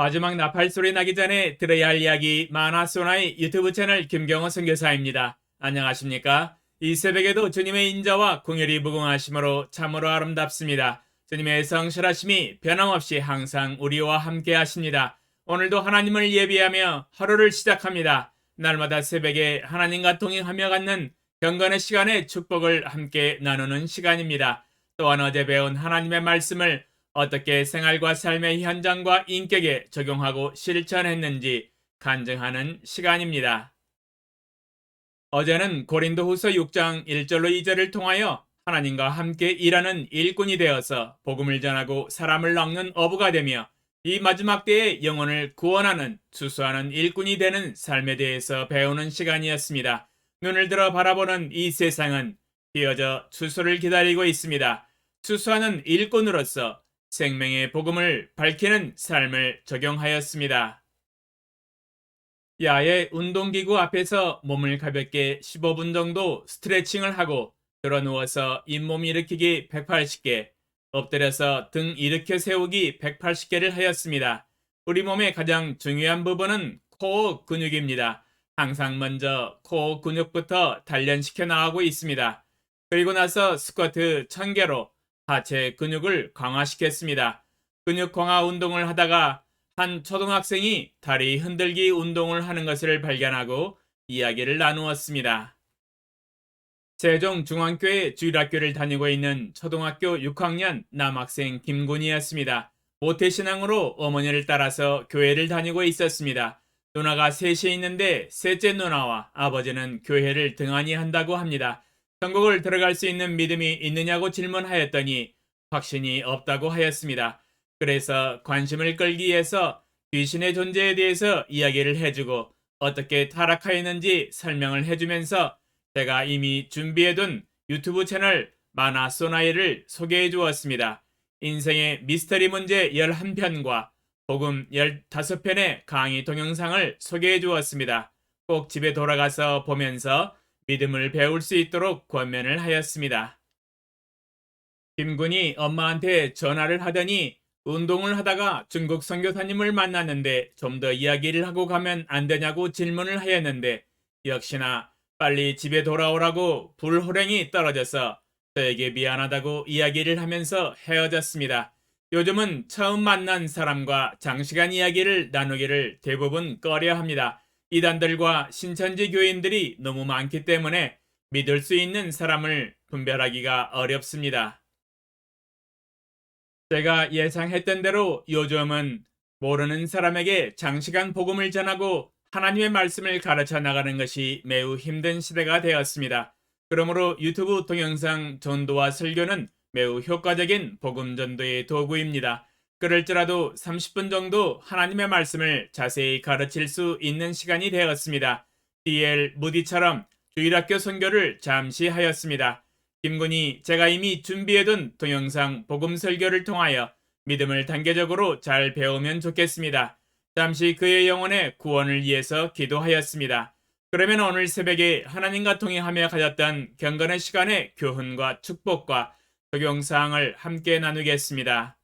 마지막 나팔 소리 나기 전에 들어야 할 이야기 마나소나의 유튜브 채널 김경호 선교사입니다. 안녕하십니까? 이 새벽에도 주님의 인자와 긍휼이 무궁하심으로 참으로 아름답습니다. 주님의 성실하심이 변함없이 항상 우리와 함께 하십니다. 오늘도 하나님을 예비하며 하루를 시작합니다. 날마다 새벽에 하나님과 동행하며 갖는 경건의 시간의 축복을 함께 나누는 시간입니다. 또한 어제 배운 하나님의 말씀을 어떻게 생활과 삶의 현장과 인격에 적용하고 실천했는지 간증하는 시간입니다. 어제는 고린도후서 6장 1절로 2절을 통하여 하나님과 함께 일하는 일꾼이 되어서 복음을 전하고 사람을 낚는 어부가 되며 이 마지막 때에 영혼을 구원하는 추수하는 일꾼이 되는 삶에 대해서 배우는 시간이었습니다. 눈을 들어 바라보는 이 세상은 비어져 추수를 기다리고 있습니다. 추수하는 일꾼으로서 생명의 복음을 밝히는 삶을 적용하였습니다. 야외 운동기구 앞에서 몸을 가볍게 15분 정도 스트레칭을 하고 들어 누워서 잇몸 일으키기 180개, 엎드려서 등 일으켜 세우기 180개를 하였습니다. 우리 몸의 가장 중요한 부분은 코어 근육입니다. 항상 먼저 코어 근육부터 단련시켜 나가고 있습니다. 그리고 나서 스쿼트 1000개로 하체 근육을 강화시켰습니다. 근육 강화 운동을 하다가 한 초등학생이 다리 흔들기 운동을 하는 것을 발견하고 이야기를 나누었습니다. 세종중앙교회 주일학교를 다니고 있는 초등학교 6학년 남학생 김군이었습니다. 모태신앙으로 어머니를 따라서 교회를 다니고 있었습니다. 누나가 셋이 있는데 셋째 누나와 아버지는 교회를 등한히 한다고 합니다. 천국을 들어갈 수 있는 믿음이 있느냐고 질문하였더니 확신이 없다고 하였습니다. 그래서 관심을 끌기 위해서 귀신의 존재에 대해서 이야기를 해주고 어떻게 타락하였는지 설명을 해주면서 제가 이미 준비해둔 유튜브 채널 마나소나이를 소개해 주었습니다. 인생의 미스터리 문제 11편과 복음 15편의 강의 동영상을 소개해 주었습니다. 꼭 집에 돌아가서 보면서 믿음을 배울 수 있도록 권면을 하였습니다. 김군이 엄마한테 전화를 하더니 운동을 하다가 중국 선교사님을 만났는데 좀 더 이야기를 하고 가면 안 되냐고 질문을 하였는데 역시나 빨리 집에 돌아오라고 불호령이 떨어져서 저에게 미안하다고 이야기를 하면서 헤어졌습니다. 요즘은 처음 만난 사람과 장시간 이야기를 나누기를 대부분 꺼려합니다. 이단들과 신천지 교인들이 너무 많기 때문에 믿을 수 있는 사람을 분별하기가 어렵습니다. 제가 예상했던 대로 요즘은 모르는 사람에게 장시간 복음을 전하고 하나님의 말씀을 가르쳐 나가는 것이 매우 힘든 시대가 되었습니다. 그러므로 유튜브 동영상 전도와 설교는 매우 효과적인 복음 전도의 도구입니다. 그럴지라도 30분 정도 하나님의 말씀을 자세히 가르칠 수 있는 시간이 되었습니다. D.L. 무디처럼 주일학교 선교를 잠시 하였습니다. 김군이 제가 이미 준비해둔 동영상 복음 설교를 통하여 믿음을 단계적으로 잘 배우면 좋겠습니다. 잠시 그의 영혼의 구원을 위해서 기도하였습니다. 그러면 오늘 새벽에 하나님과 동행하며 가졌던 경건의 시간의 교훈과 축복과 적용사항을 함께 나누겠습니다.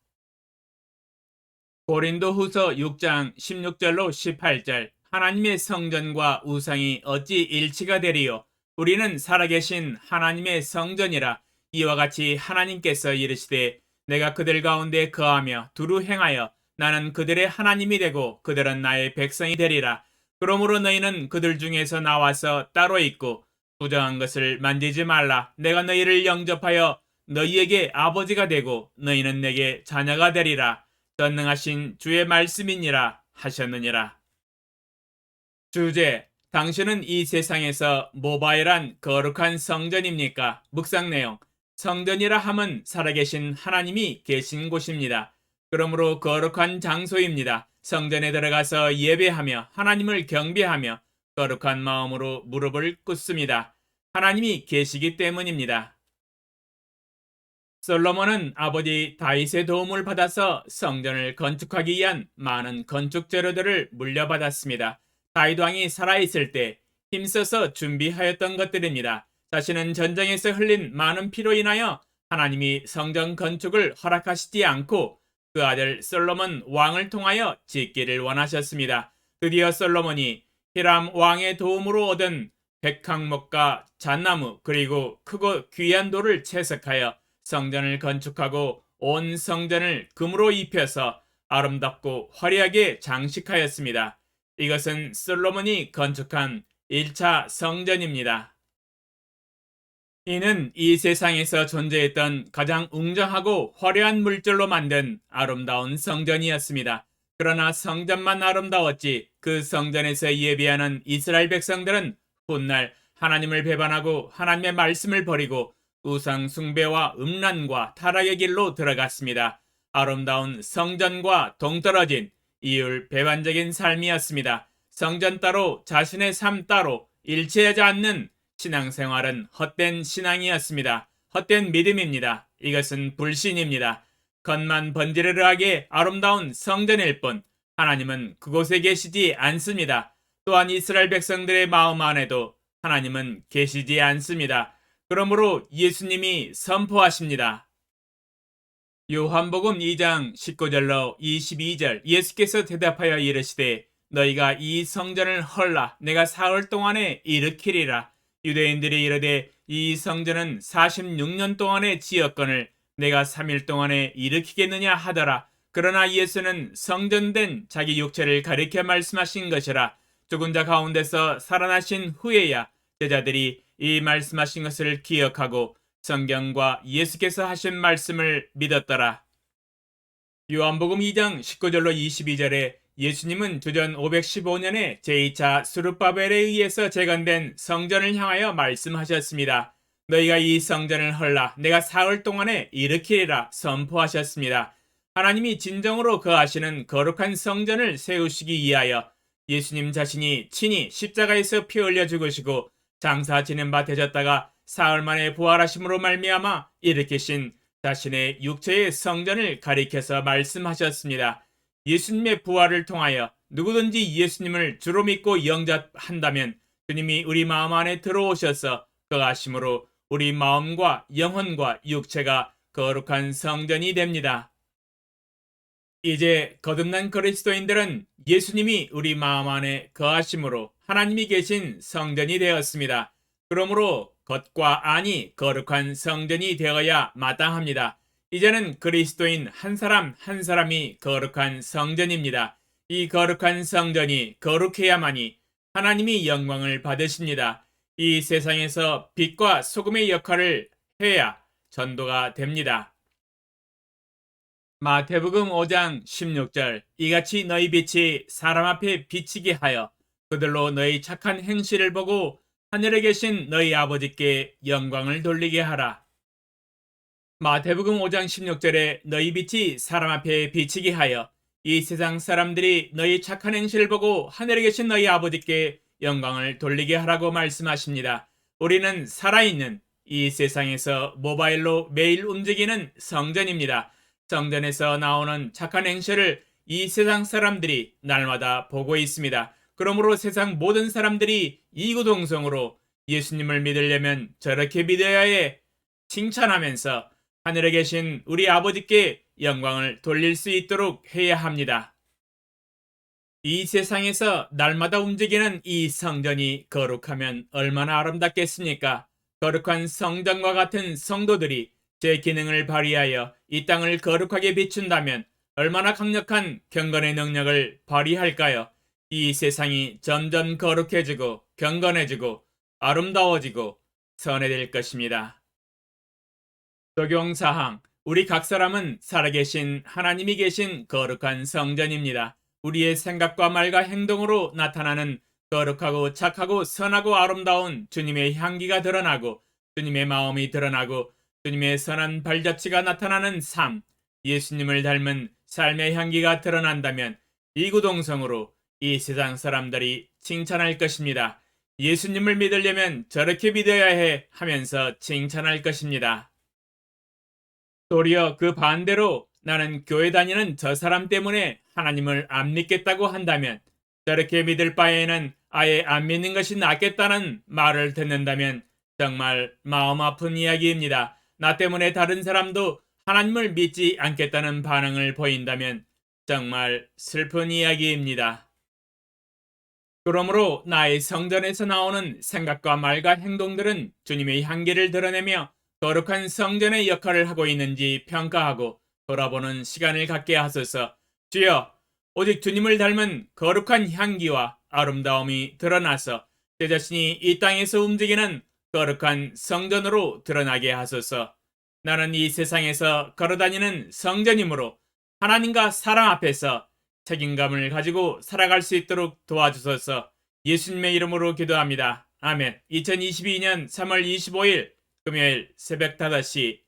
고린도후서 6장 16절로 18절 하나님의 성전과 우상이 어찌 일치가 되리요? 우리는 살아계신 하나님의 성전이라. 이와 같이 하나님께서 이르시되 내가 그들 가운데 거하며 두루 행하여 나는 그들의 하나님이 되고 그들은 나의 백성이 되리라. 그러므로 너희는 그들 중에서 나와서 따로 있고 부정한 것을 만지지 말라. 내가 너희를 영접하여 너희에게 아버지가 되고 너희는 내게 자녀가 되리라. 전능하신 주의 말씀이니라 하셨느니라. 주제: 당신은 이 세상에서 모바일한 거룩한 성전입니까? 묵상 내용: 성전이라 함은 살아계신 하나님이 계신 곳입니다. 그러므로 거룩한 장소입니다. 성전에 들어가서 예배하며 하나님을 경배하며 거룩한 마음으로 무릎을 꿇습니다. 하나님이 계시기 때문입니다. 솔로몬은 아버지 다윗의 도움을 받아서 성전을 건축하기 위한 많은 건축 재료들을 물려받았습니다. 다윗 왕이 살아있을 때 힘써서 준비하였던 것들입니다. 자신은 전쟁에서 흘린 많은 피로 인하여 하나님이 성전 건축을 허락하시지 않고 그 아들 솔로몬 왕을 통하여 짓기를 원하셨습니다. 드디어 솔로몬이 히람 왕의 도움으로 얻은 백항목과 잣나무 그리고 크고 귀한 돌을 채석하여 성전을 건축하고 온 성전을 금으로 입혀서 아름답고 화려하게 장식하였습니다. 이것은 솔로몬이 건축한 1차 성전입니다. 이는 이 세상에서 존재했던 가장 웅장하고 화려한 물질로 만든 아름다운 성전이었습니다. 그러나 성전만 아름다웠지 그 성전에서 예배하는 이스라엘 백성들은 훗날 하나님을 배반하고 하나님의 말씀을 버리고 우상 숭배와 음란과 타락의 길로 들어갔습니다. 아름다운 성전과 동떨어진 이율 배반적인 삶이었습니다. 성전 따로 자신의 삶 따로 일치하지 않는 신앙생활은 헛된 신앙이었습니다. 헛된 믿음입니다. 이것은 불신입니다. 겉만 번지르르하게 아름다운 성전일 뿐 하나님은 그곳에 계시지 않습니다. 또한 이스라엘 백성들의 마음 안에도 하나님은 계시지 않습니다. 그러므로 예수님이 선포하십니다. 요한복음 2장 19절로 22절 예수께서 대답하여 이르시되 너희가 이 성전을 헐라 내가 사흘 동안에 일으키리라. 유대인들이 이르되 이 성전은 46년 동안에 지었거늘 내가 3일 동안에 일으키겠느냐 하더라. 그러나 예수는 성전된 자기 육체를 가리켜 말씀하신 것이라. 죽은 자 가운데서 살아나신 후에야 제자들이 이 말씀하신 것을 기억하고 성경과 예수께서 하신 말씀을 믿었더라. 요한복음 2장 19절로 22절에 예수님은 주전 515년에 제2차 스룹바벨에 의해서 재건된 성전을 향하여 말씀하셨습니다. 너희가 이 성전을 헐라 내가 사흘 동안에 일으키리라 선포하셨습니다. 하나님이 진정으로 거하시는 거룩한 성전을 세우시기 위하여 예수님 자신이 친히 십자가에서 피 흘려 죽으시고 장사 지낸 바 되셨다가 사흘 만에 부활하심으로 말미암아 일으키신 자신의 육체의 성전을 가리켜서 말씀하셨습니다. 예수님의 부활을 통하여 누구든지 예수님을 주로 믿고 영접한다면 주님이 우리 마음 안에 들어오셔서 거하심으로 우리 마음과 영혼과 육체가 거룩한 성전이 됩니다. 이제 거듭난 그리스도인들은 예수님이 우리 마음 안에 거하심으로 하나님이 계신 성전이 되었습니다. 그러므로 겉과 안이 거룩한 성전이 되어야 마땅합니다. 이제는 그리스도인 한 사람 한 사람이 거룩한 성전입니다. 이 거룩한 성전이 거룩해야만이 하나님이 영광을 받으십니다. 이 세상에서 빛과 소금의 역할을 해야 전도가 됩니다. 마태복음 5장 16절 이같이 너희 빛이 사람 앞에 비치게 하여 그들로 너희 착한 행실을 보고 하늘에 계신 너희 아버지께 영광을 돌리게 하라. 마태복음 5장 16절에 너희 빛이 사람 앞에 비치게 하여 이 세상 사람들이 너희 착한 행실을 보고 하늘에 계신 너희 아버지께 영광을 돌리게 하라고 말씀하십니다. 우리는 살아있는 이 세상에서 모바일로 매일 움직이는 성전입니다. 성전에서 나오는 착한 행실을 이 세상 사람들이 날마다 보고 있습니다. 그러므로 세상 모든 사람들이 이구동성으로 예수님을 믿으려면 저렇게 믿어야 해 칭찬하면서 하늘에 계신 우리 아버지께 영광을 돌릴 수 있도록 해야 합니다. 이 세상에서 날마다 움직이는 이 성전이 거룩하면 얼마나 아름답겠습니까? 거룩한 성전과 같은 성도들이 제 기능을 발휘하여 이 땅을 거룩하게 비춘다면 얼마나 강력한 경건의 능력을 발휘할까요? 이 세상이 점점 거룩해지고 경건해지고 아름다워지고 선해질 것입니다. 적용사항 우리 각 사람은 살아계신 하나님이 계신 거룩한 성전입니다. 우리의 생각과 말과 행동으로 나타나는 거룩하고 착하고 선하고 아름다운 주님의 향기가 드러나고 주님의 마음이 드러나고 주님의 선한 발자취가 나타나는 삶, 예수님을 닮은 삶의 향기가 드러난다면 이구동성으로 이 세상 사람들이 칭찬할 것입니다. 예수님을 믿으려면 저렇게 믿어야 해 하면서 칭찬할 것입니다. 도리어 그 반대로 나는 교회 다니는 저 사람 때문에 하나님을 안 믿겠다고 한다면 저렇게 믿을 바에는 아예 안 믿는 것이 낫겠다는 말을 듣는다면 정말 마음 아픈 이야기입니다. 나 때문에 다른 사람도 하나님을 믿지 않겠다는 반응을 보인다면 정말 슬픈 이야기입니다. 그러므로 나의 성전에서 나오는 생각과 말과 행동들은 주님의 향기를 드러내며 거룩한 성전의 역할을 하고 있는지 평가하고 돌아보는 시간을 갖게 하소서. 주여, 오직 주님을 닮은 거룩한 향기와 아름다움이 드러나서 제 자신이 이 땅에서 움직이는 거룩한 성전으로 드러나게 하소서. 나는 이 세상에서 걸어다니는 성전이므로 하나님과 사람 앞에서 책임감을 가지고 살아갈 수 있도록 도와주소서. 예수님의 이름으로 기도합니다. 아멘. 2022년 3월 25일 금요일 새벽 5시